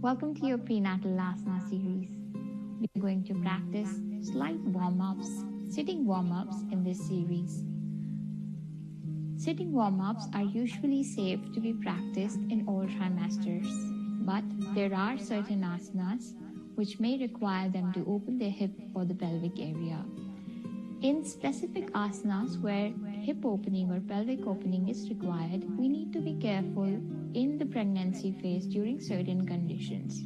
Welcome to your prenatal asana series. We're going to practice slight warm-ups, sitting warm-ups in this series. Sitting warm-ups are usually safe to be practiced in all trimesters, but there are certain asanas which may require them to open their hip or the pelvic area. In specific asanas where hip opening or pelvic opening is required, we need to be careful in the pregnancy phase during certain conditions.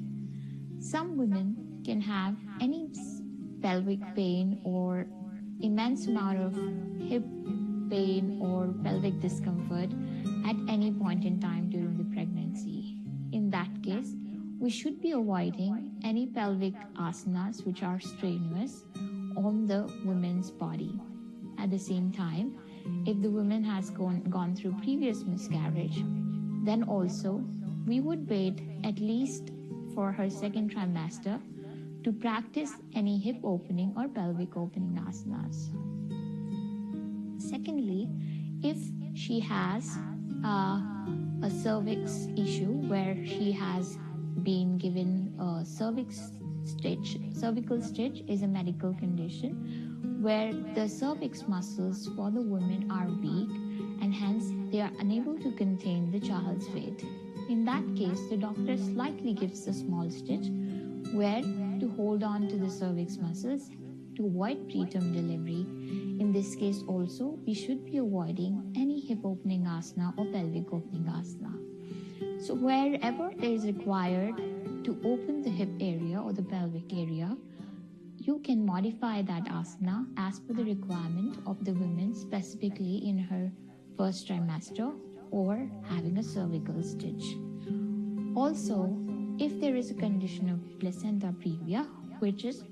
Some women can have any pelvic pain or immense amount of hip pain or pelvic discomfort at any point in time during the pregnancy. In that case, we should be avoiding any pelvic asanas which are strenuous on the woman's body. At the same time, if the woman has gone through previous miscarriage, then also we would wait at least for her second trimester to practice any hip opening or pelvic opening asanas. Secondly, if she has a cervix issue where she has been given a cervical stitch is a medical condition where the cervix muscles for the women are weak and hence they are unable to contain the child's weight. In that case, the doctor slightly gives a small stitch where to hold on to the cervix muscles to avoid preterm delivery. In this case also, we should be avoiding any hip opening asana or pelvic opening asana. So wherever it is required to open the hip area or the pelvic area, you can modify that asana as per the requirement of the woman, specifically in her first trimester or having a cervical stitch. Also, if there is a condition of placenta previa, which is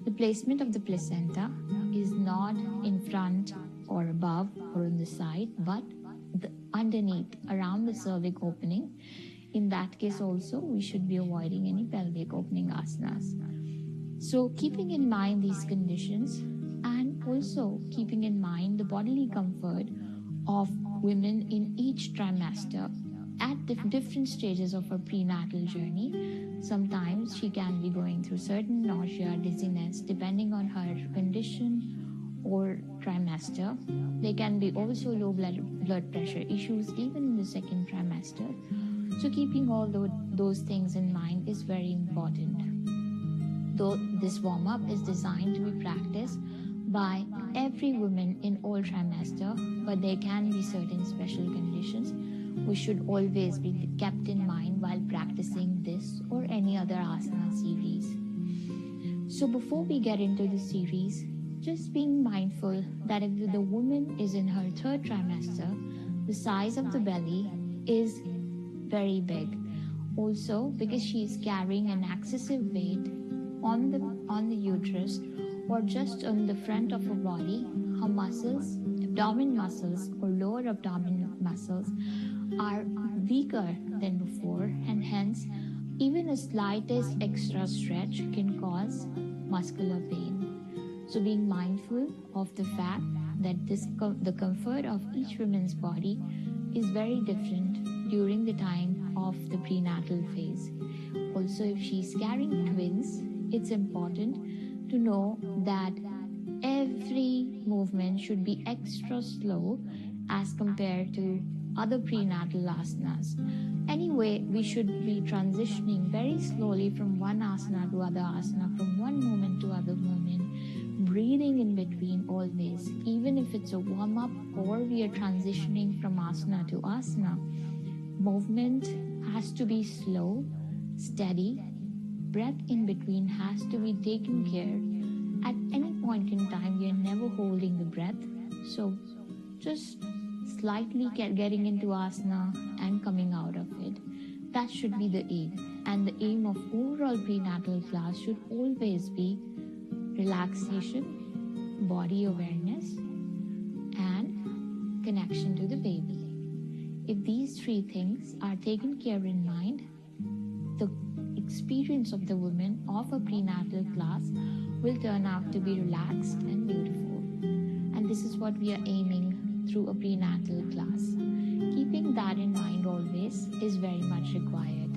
the placement of the placenta is not in front or above or on the side, but underneath, around the cervic opening, in that case also, we should be avoiding any pelvic opening asanas. So keeping in mind these conditions and also keeping in mind the bodily comfort of women in each trimester at different stages of her prenatal journey. Sometimes she can be going through certain nausea, dizziness, depending on her condition or trimester. There can be also low blood pressure issues even in the second trimester. So keeping all those things in mind is very important. Though this warm-up is designed to be practiced by every woman in all trimester, but there can be certain special conditions which should always be kept in mind while practicing this or any other asana series. So before we get into the series, just being mindful that if the woman is in her third trimester, the size of the belly is very big. Also, because she is carrying an excessive weight on the uterus or just on the front of her body, her muscles, abdomen muscles or lower abdomen muscles are weaker than before, and hence even a slightest extra stretch can cause muscular pain. So being mindful of the fact that the comfort of each woman's body is very different during the time of the prenatal phase. Also, if she's carrying twins, it's important to know that every movement should be extra slow as compared to other prenatal asanas. Anyway, we should be transitioning very slowly from one asana to other asana, from one moment to other moment, breathing in between always. Even if it's a warm-up or we are transitioning from asana to asana, movement has to be slow, steady. Breath in between has to be taken care. At any point in time, we are never holding the breath. So just slightly getting into asana and coming out of it. That should be the aim. And the aim of overall prenatal class should always be relaxation, body awareness, and connection to the baby. If these three things are taken care in mind, the experience of the woman of a prenatal class will turn out to be relaxed and beautiful. And this is what we are aiming through a prenatal class. Keeping that in mind always is very much required.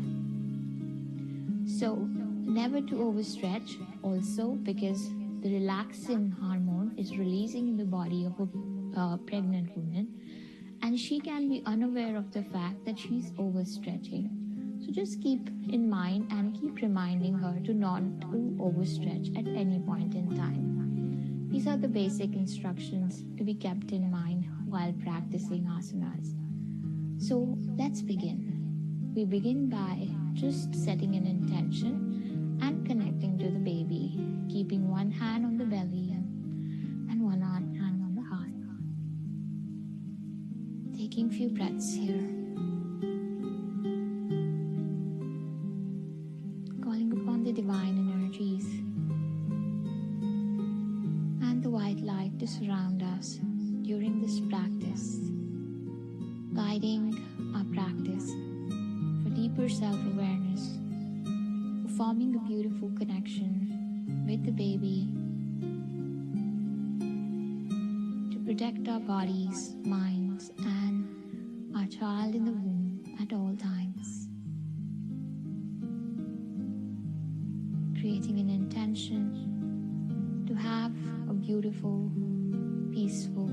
So never to overstretch, also because the relaxin hormone is releasing in the body of a pregnant woman, and she can be unaware of the fact that she's overstretching. So just keep in mind and keep reminding her to not to overstretch at any point in time. These are the basic instructions to be kept in mind while practicing asanas. So let's begin. We begin by just setting an intention and connecting to the baby, keeping one hand on the belly and one hand on the heart. Taking few breaths here. Calling upon the divine energies and the white light to surround us during this practice, guiding our practice for deeper self-awareness, for forming a beautiful connection with the baby, to protect our bodies, minds, and our child in the womb at all times. Creating an intention to have a beautiful, peaceful,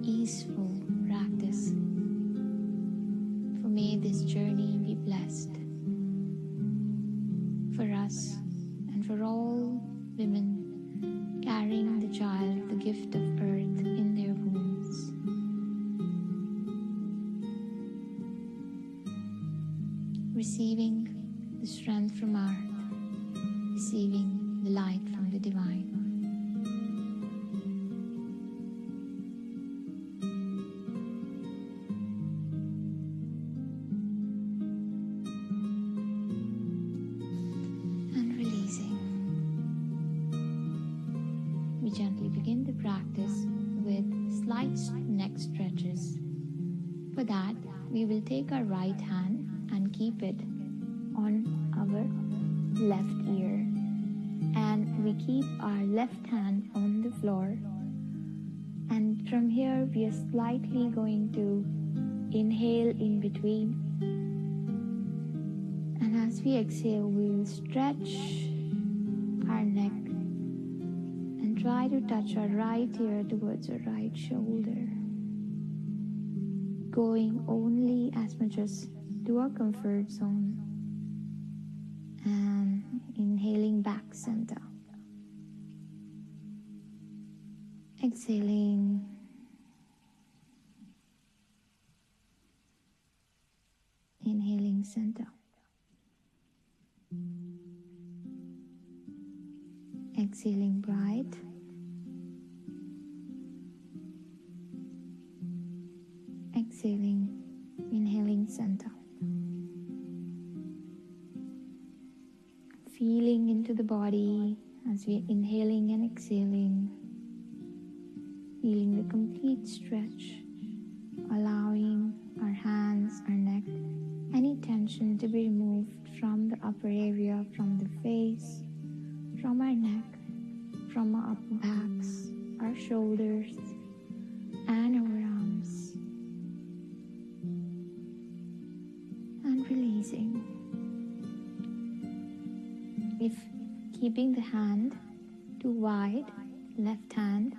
easeful practice. For may this journey be blessed for us and for all women carrying the child, the gift of earth in their wombs. Receiving the strength from earth, receiving the light from the divine. We gently begin the practice with slight neck stretches. For that, we will take our right hand and keep it on our left ear. And we keep our left hand on the floor. And from here, we are slightly going to inhale in between. And as we exhale, we will stretch our neck. Try to touch our right ear towards our right shoulder, going only as much as to our comfort zone, and inhaling back center. Exhaling. Inhaling center. Exhaling bright. Exhaling, inhaling center. Feeling into the body as we are inhaling and exhaling. Feeling the complete stretch, allowing our hands, our neck, any tension to be removed from the upper area, from the face, from our neck, from our upper backs, our shoulders, and our arms. And releasing. If keeping the hand too wide, left hand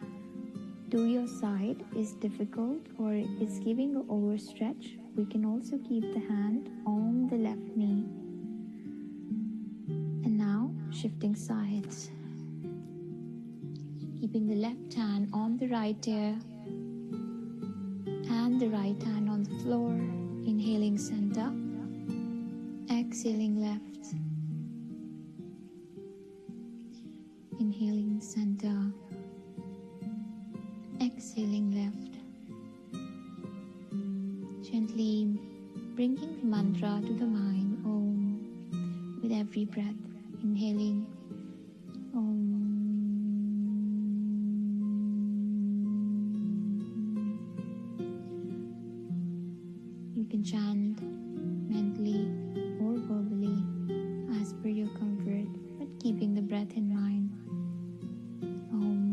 to your side is difficult or is giving an overstretch, we can also keep the hand on the left knee. And now shifting sides. Keeping the left hand on the right ear and the right hand on the floor. Inhaling center. Exhaling left. Inhaling center. Exhaling left. Gently bringing the mantra to the mind, Om, with every breath. Inhaling, Om. You can chant mentally or verbally as per your comfort, but keeping the breath in mind. Om.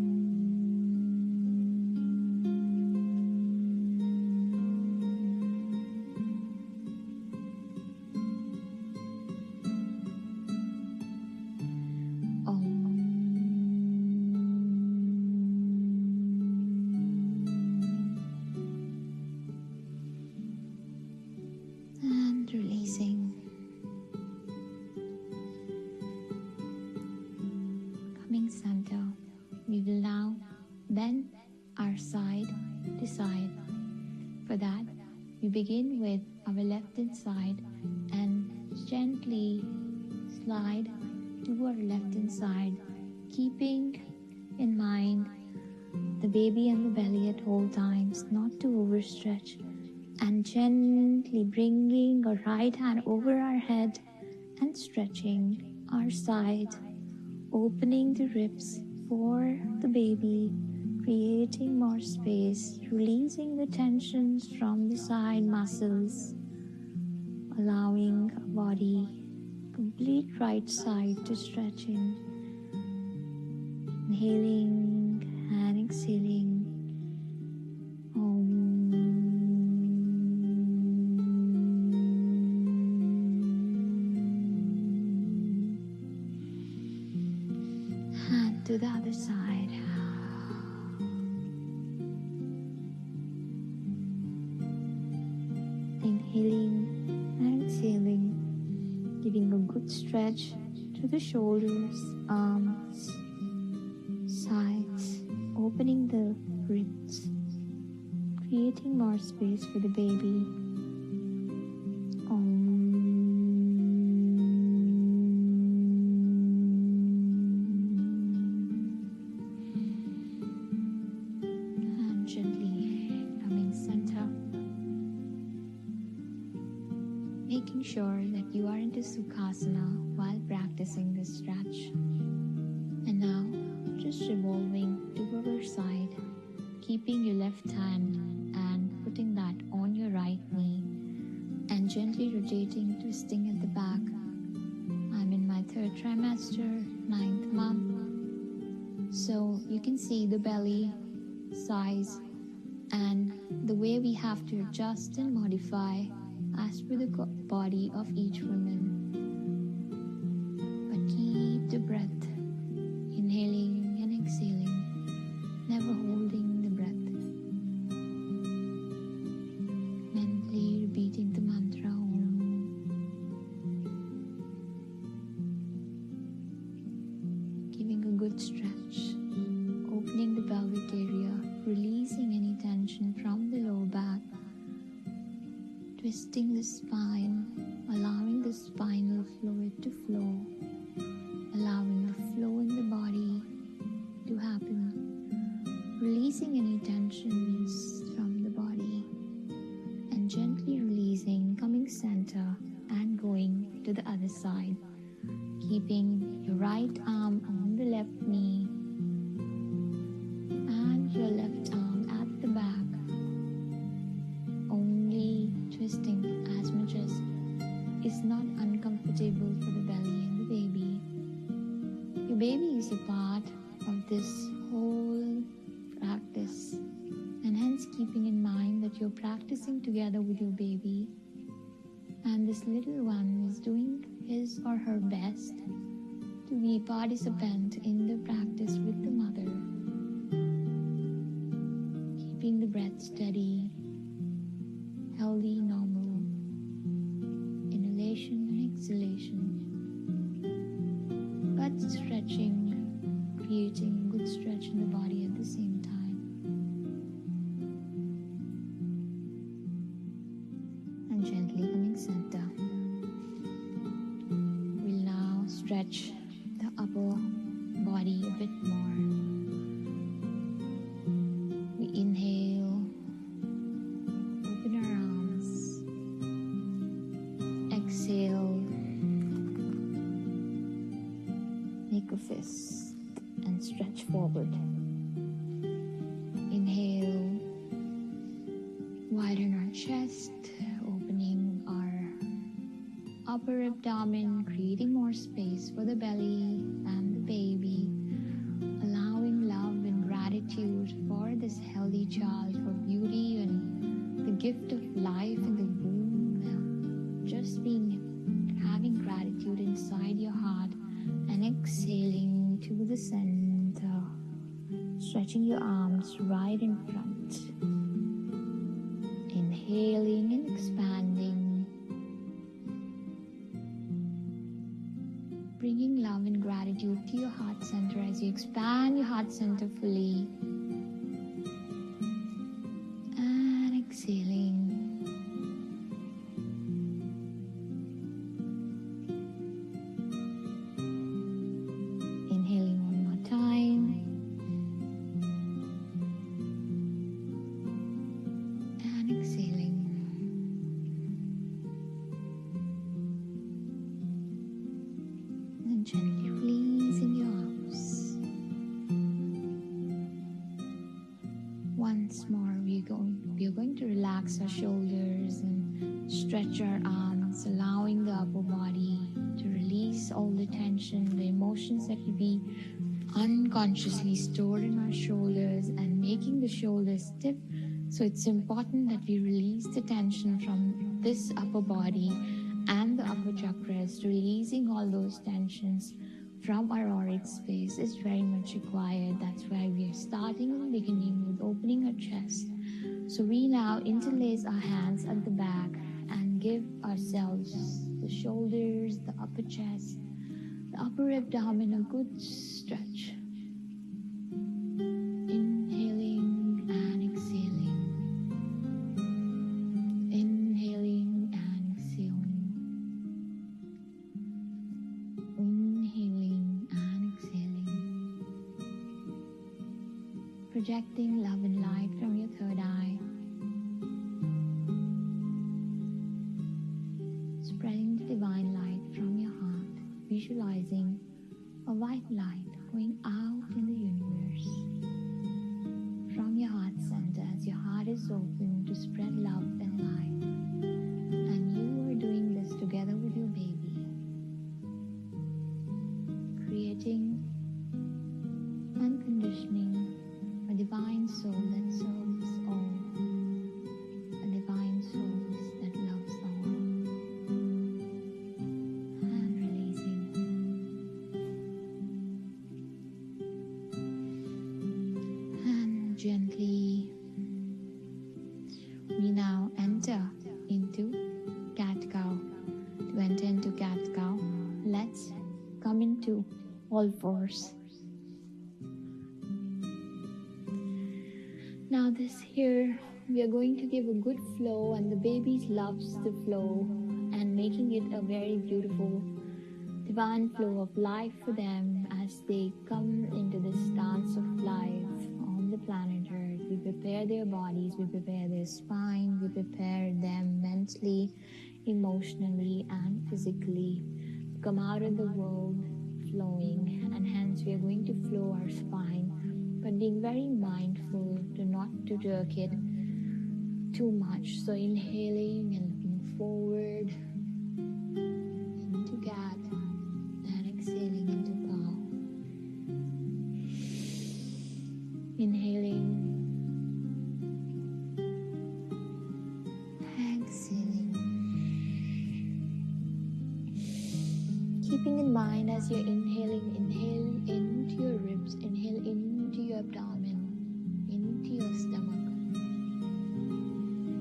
begin with our left hand side and gently slide to our left hand side, keeping in mind the baby and the belly at all times, not to overstretch, and gently bringing our right hand over our head and stretching our side, opening the ribs for the baby, creating more space, releasing the tensions from the side muscles, allowing our body, complete right side to stretching, inhaling and exhaling. And to the other side. Inhaling and exhaling, giving a good stretch to the shoulders, arms, sides, opening the ribs, creating more space for the baby. And gently coming center, making sure that you are into Sukhasana while practicing this stretch. And now, just revolving to our side, keeping your left hand and putting that on your right knee, and gently rotating, twisting at the back. I'm in my 3rd trimester, 9th month. So you can see the belly size and the way we have to adjust and modify as per the body of each woman. But keep the breath, inhaling and exhaling, never holding the breath. Mentally repeating the mantra Om. Giving a good stretch, opening the pelvic area, releasing any tension from the lower back, twisting the spine, allowing the spinal fluid to flow, allowing the flow in the body to happen, releasing any tensions from the body, and gently releasing, coming center and going to the other side, keeping your right arm on the left knee and your left arm at the back, twisting as much as is not uncomfortable for the belly and the baby. Your baby is a part of this whole practice, and hence keeping in mind that you're practicing together with your baby, and this little one is doing his or her best to be a participant in the practice with the mother, keeping the breath steady, healthy, normal, inhalation and exhalation, but stretching, creating a good stretch in the body at the same time. And gently coming center. We'll now stretch the upper body a bit more. We inhale, open our arms, exhale, make a fist and stretch forward. Inhale, widen our chest, opening our upper abdomen, creating more space for the belly and the baby, allowing love and gratitude for this healthy child, for beauty and the gift of life in the womb, just having gratitude inside your heart, and exhaling to the center, stretching your arms right in front, inhaling and expanding, bringing love and gratitude to your heart center as you expand your heart center fully, and exhaling, and gently releasing your arms. Once more, we are going to relax our shoulders and stretch our arms, allowing the upper body to release all the tension, the emotions that will be unconsciously stored in our shoulders and making the shoulders stiff. So it's important that we release the tension from this upper body and the upper chakras. Releasing all those tensions from our auric space is very much required. That's why we are starting in the beginning with opening our chest. So we now interlace our hands at the back and give ourselves the shoulders, the upper chest, the upper abdomen a good stretch. Inhaling and exhaling. Inhaling and exhaling. Inhaling and exhaling. Projecting love and light from your third eye. Spreading the divine light from your heart. Visualizing a white light going out in the universe from your heart center as your heart is open to spread love and light. And you are doing this together with your baby, creating and conditioning a divine soul that serves all, a divine soul that loves all. And releasing. And gently, we now enter into cat-cow. To enter into cat-cow, let's come into all fours. Now this here, we are going to give a good flow, and the baby loves the flow and making it a very beautiful divine flow of life for them as they come into this dance of life on the planet Earth. We prepare their bodies, we prepare their spine, we prepare them mentally, emotionally and physically to come out of the world flowing, and hence we are going to flow our spine, but being very mindful not to jerk it too much. So inhaling and looking forward into cat and exhaling into cow. Inhaling, exhaling. Keeping in mind as you're inhaling, inhale into your ribs, inhale into your abdomen, into your stomach,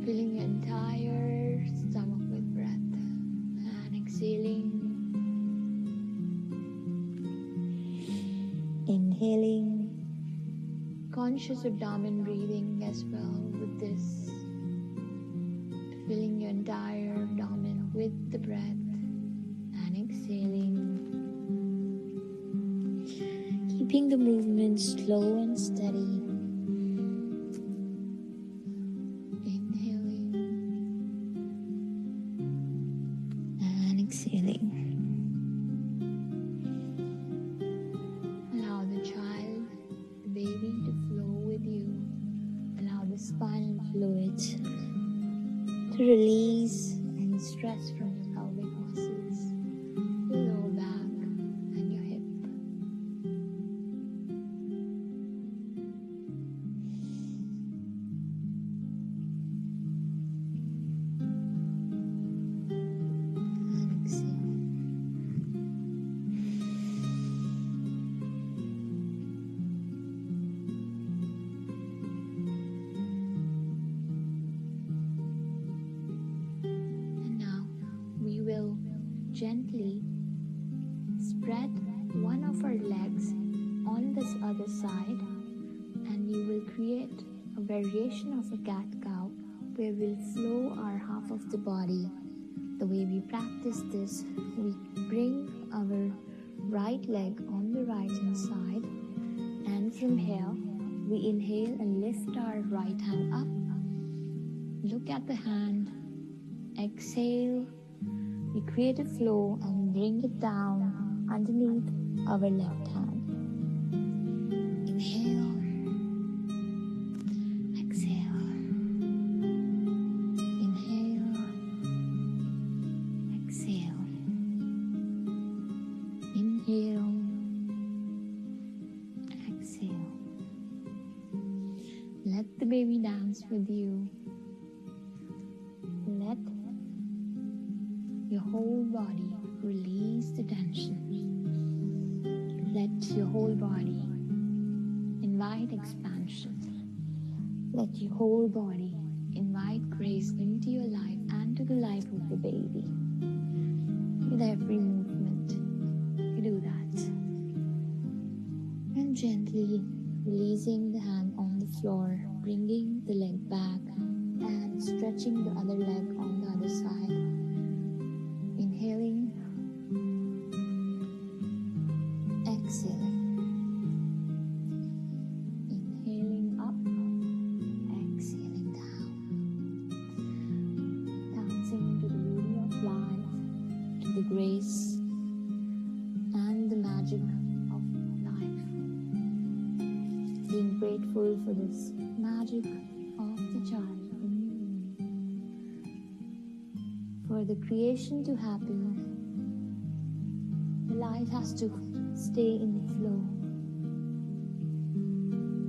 filling your entire stomach with breath, and exhaling, inhaling, conscious abdomen breathing as well with this, filling your entire abdomen with the breath, and exhaling, keeping the movement slow and steady. Inhaling and exhaling. Allow the child, the baby to flow with you. Allow the spinal fluid to release any stress from your pelvic muscles, your lower back and your hip. And exhale. And now we will gently spread one of our legs on this other side, and we will create a variation of a cat-cow where we'll flow our half of the body. The way we practice this, we bring our right leg on the right hand side, and from here we inhale and lift our right hand up. Look at the hand, exhale, we create a flow and bring it down underneath our left hand. Inhale, exhale, inhale, exhale, inhale, exhale. Let the baby dance with you. Let your whole body release the tension. Let your whole body invite expansion. Let your whole body invite grace into your life and to the life of the baby. With every movement, you do that. And gently releasing the hand on the floor, bringing the leg back and stretching the other leg on the other side. Inhaling, exhaling. Inhaling up, exhaling down. Dancing to the beauty of life, to the grace and the magic of life. Being grateful for this magic of the child in you. For the creation to happen, the life has to stay in the flow.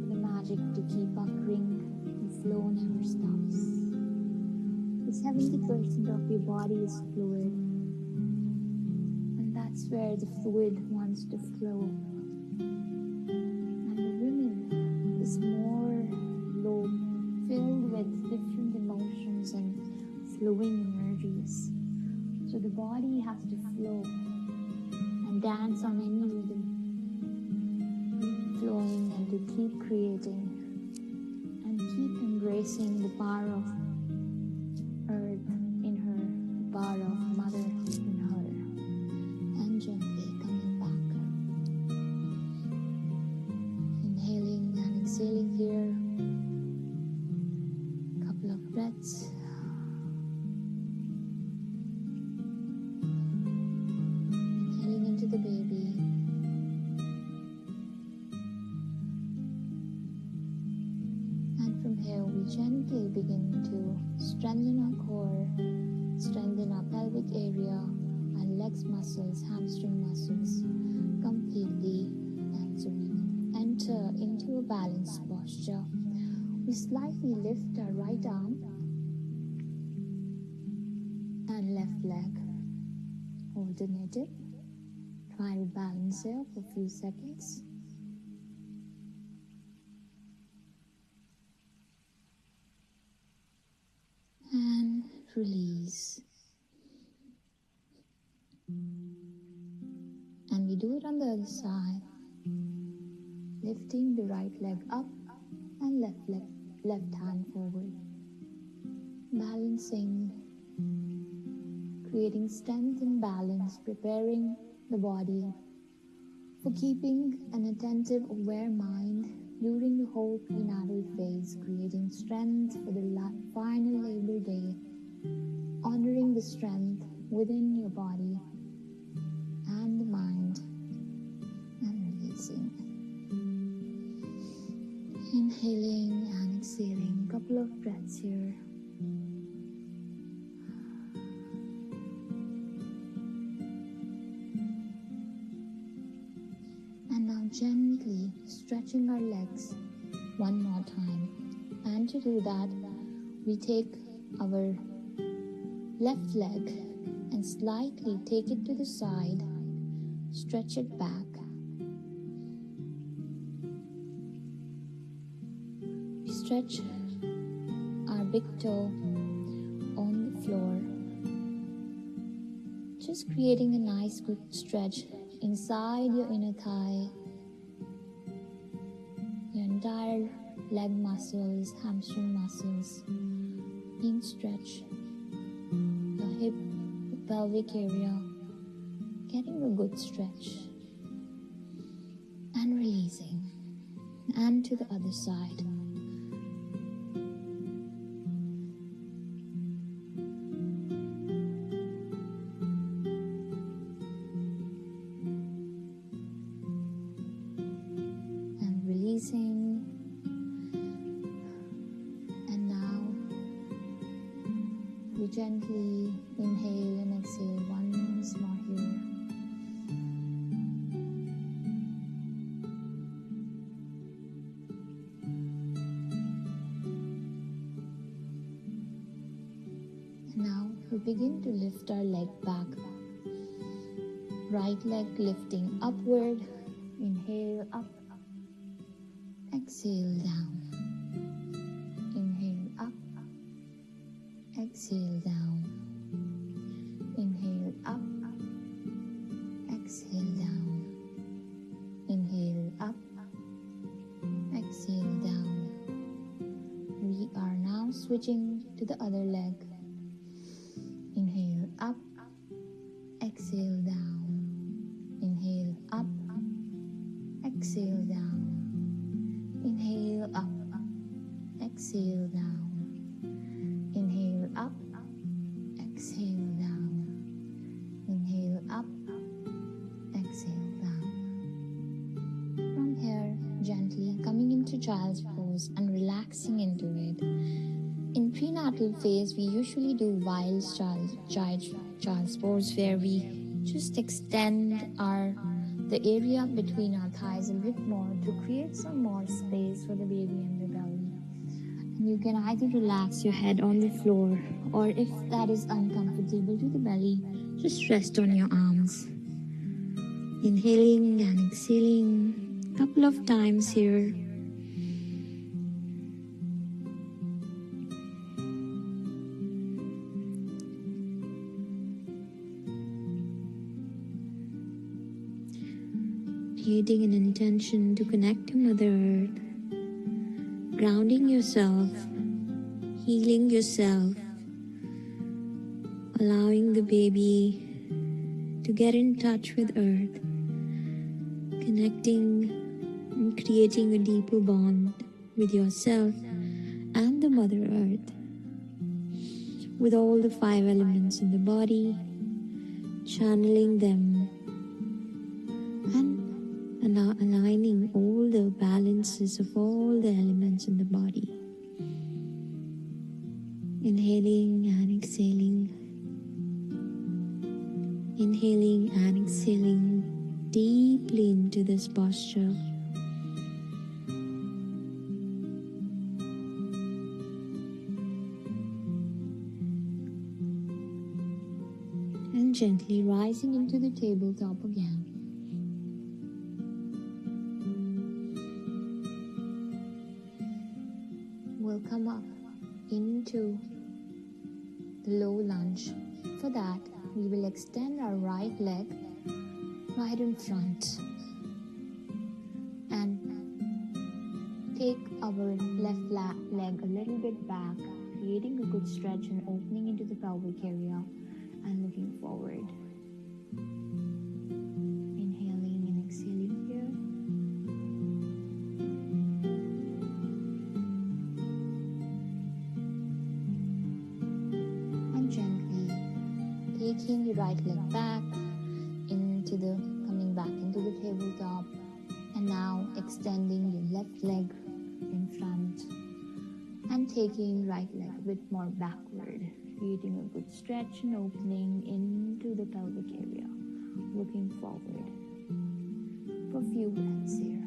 For the magic to keep occurring, the flow never stops. The 70% of your body is fluid, and that's where the fluid wants to flow. And the women is more low, filled with different emotions and flowing energies. So the body has to flow and dance on any rhythm, keep flowing and to keep creating and keep embracing the power of earth in her, the power of mother in her, and gently coming back. Inhaling and exhaling here. Couple of breaths. Inhaling into the baby. And from here we gently begin to strengthen our core, strengthen our pelvic area, our legs muscles, hamstring muscles completely, and so we enter into a balanced posture. We slightly lift our right arm and left leg. Alternative. Try to balance here for a few seconds. And release. And we do it on the other side. Lifting the right leg up and left hand forward. Balancing, creating strength and balance, preparing the body for keeping an attentive, aware mind during the whole prenatal phase, creating strength for the final labor day, honoring the strength within your body and the mind, and releasing. Inhaling and exhaling, couple of breaths here. And now gently stretching our legs one more time. And to do that, we take our left leg and slightly take it to the side, stretch it back. We stretch our big toe on the floor, just creating a nice good stretch inside your inner thigh, your entire leg muscles, hamstring muscles being stretched, your hip, the pelvic area, getting a good stretch, and releasing, and to the other side. Gently inhale and exhale once more here. Now we begin to lift our leg back. Right leg lifting upward. Inhale up. Exhale down. Inhale up. Exhale down. Inhale up. Exhale down. Inhale up. Exhale down. We are now switching to the other leg. Inhale up. Exhale down. Inhale up. Exhale down. Inhale up. Exhale down. Inhale up. Exhale down. Inhale up. Exhale down. From here, gently coming into child's pose and relaxing into it. In prenatal phase, we usually do wild child's pose where we just extend the area between our thighs a bit more to create some more space for the baby in the belly. And you can either relax your head on the floor, or if that is uncomfortable to the belly, just rest on your arms. Inhaling and exhaling a couple of times here. Creating an intention to connect to Mother Earth, grounding yourself, healing yourself, allowing the baby to get in touch with Earth, connecting and creating a deeper bond with yourself and the Mother Earth, with all the 5 elements in the body, channeling them and aligning all the balances of all the elements in the body. Inhaling and exhaling. Inhaling and exhaling deeply into this posture. And gently rising into the tabletop again. We'll come up into the low lunge. For that, we will extend our right leg right in front and take our left leg a little bit back, creating a good stretch and opening into the pelvic area and looking forward. Inhaling and exhaling here. And gently taking your right leg back coming back into the tabletop, and now extending your left leg in front and taking right leg a bit more backward, creating a good stretch and opening into the pelvic area, looking forward for a few breaths here.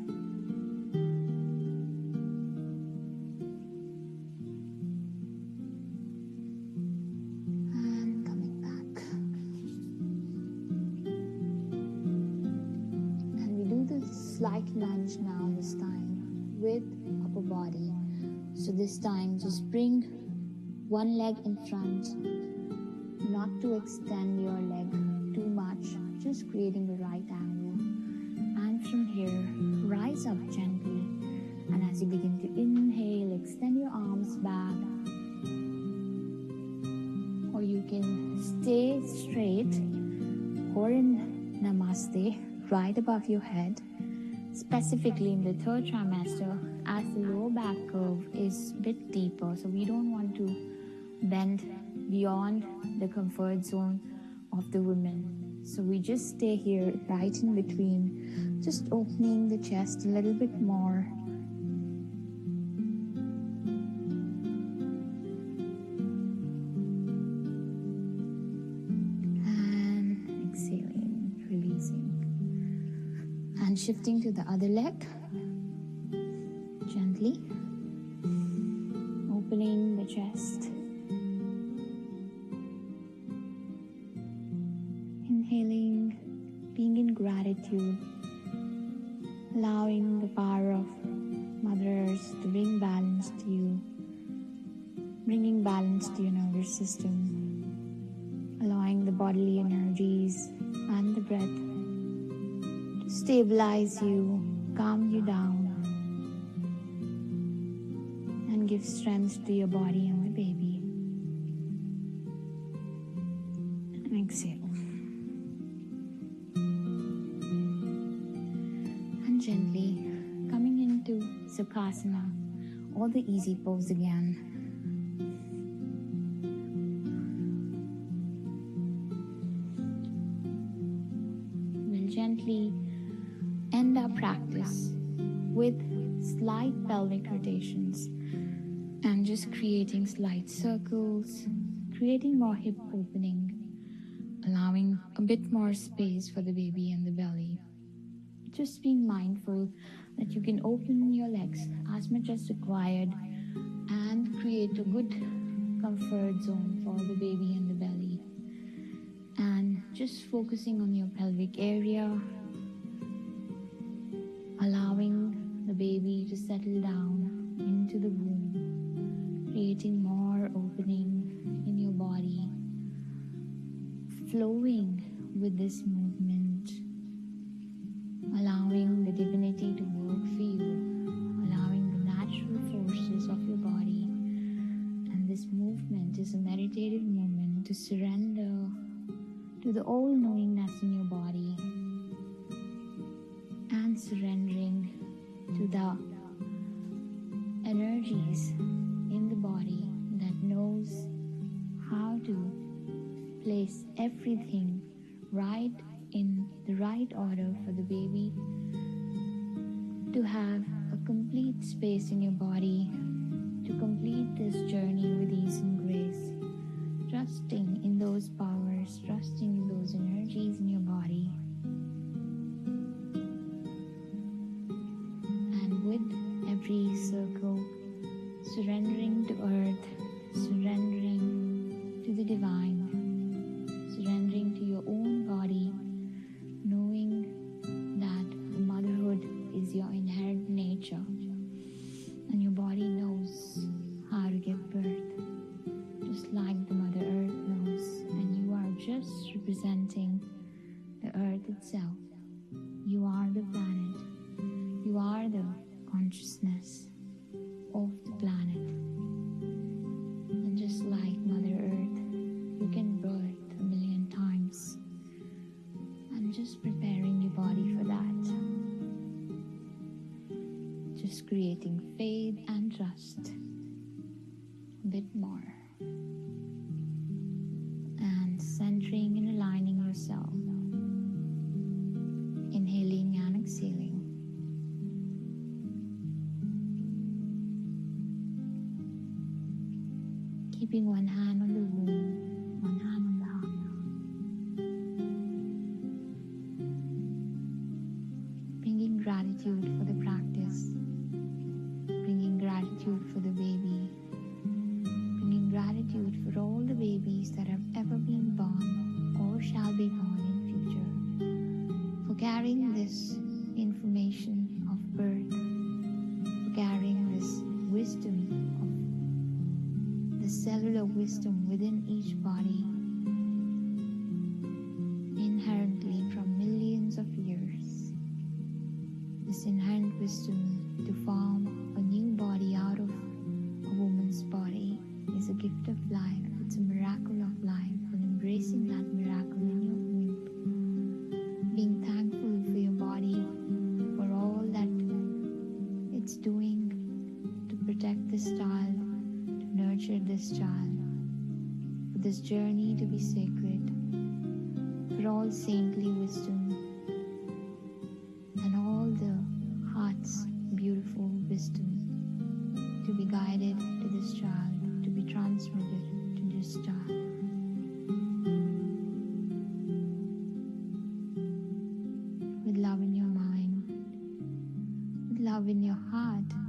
Slight lunge now this time with upper body. So this time just bring one leg in front, not to extend your leg too much, just creating the right angle. And from here, rise up gently. And as you begin to inhale, extend your arms back. Or you can stay straight or in Namaste, right above your head. Specifically in the 3rd trimester, as the lower back curve is a bit deeper, so we don't want to bend beyond the comfort zone of the women. So we just stay here right in between, just opening the chest a little bit more. And shifting to the other leg, gently opening the chest. Inhaling, being in gratitude, allowing the power of Mother Earth to bring balance to you, bringing balance to your nervous system, allowing the bodily energies and the breath to stabilize you, calm you down, and give strength to your body and the baby. And exhale. And gently coming into Sukhasana, or the easy pose again. We'll gently end our practice with slight pelvic rotations and just creating slight circles, creating more hip opening, allowing a bit more space for the baby and the belly. Just being mindful that you can open your legs as much as required and create a good comfort zone for the baby and the belly. And just focusing on your pelvic area, allowing the baby to settle down into the womb, creating more opening in your body, flowing with this movement, allowing the divinity to work for you, allowing the natural forces of your body. And this movement is a meditative moment to surrender to the all-knowingness in your body and surrendering to the energies in the body that knows how to place everything right in the right order for the baby to have a complete space in your body to complete this journey with ease and grace, trusting in those powers, trusting in those energies in your body. And with every circle, surrendering to earth, surrendering to the divine, surrendering to your own body, knowing that motherhood is your inherent nature and your body knows how to give birth, just like the Mother Earth knows, and you are just representing the earth itself. You are the planet. You are the consciousness of the planet. And just like Mother Earth, you can birth 1,000,000 times. And just preparing your body for that. Just creating faith and trust a bit more. And centering and aligning yourself. Inhaling and exhaling. Keeping one hand on the womb, one hand on the heart. Bringing gratitude for the practice. Bringing gratitude for the baby. Bringing gratitude for all the babies that have ever been born or shall be born in future. For carrying this information of birth. For carrying this wisdom of the cellular wisdom within each body, inherently from millions of years. This inherent wisdom to form a new body out of a woman's body is a gift of life. It's a miracle of life, and embracing that miracle in your womb, being thankful for your body, for all that it's doing to protect this child, nurture this child, for this journey to be sacred, for all saintly wisdom and all the heart's beautiful wisdom to be guided to this child, to be transmitted to this child. With love in your mind, love in your heart.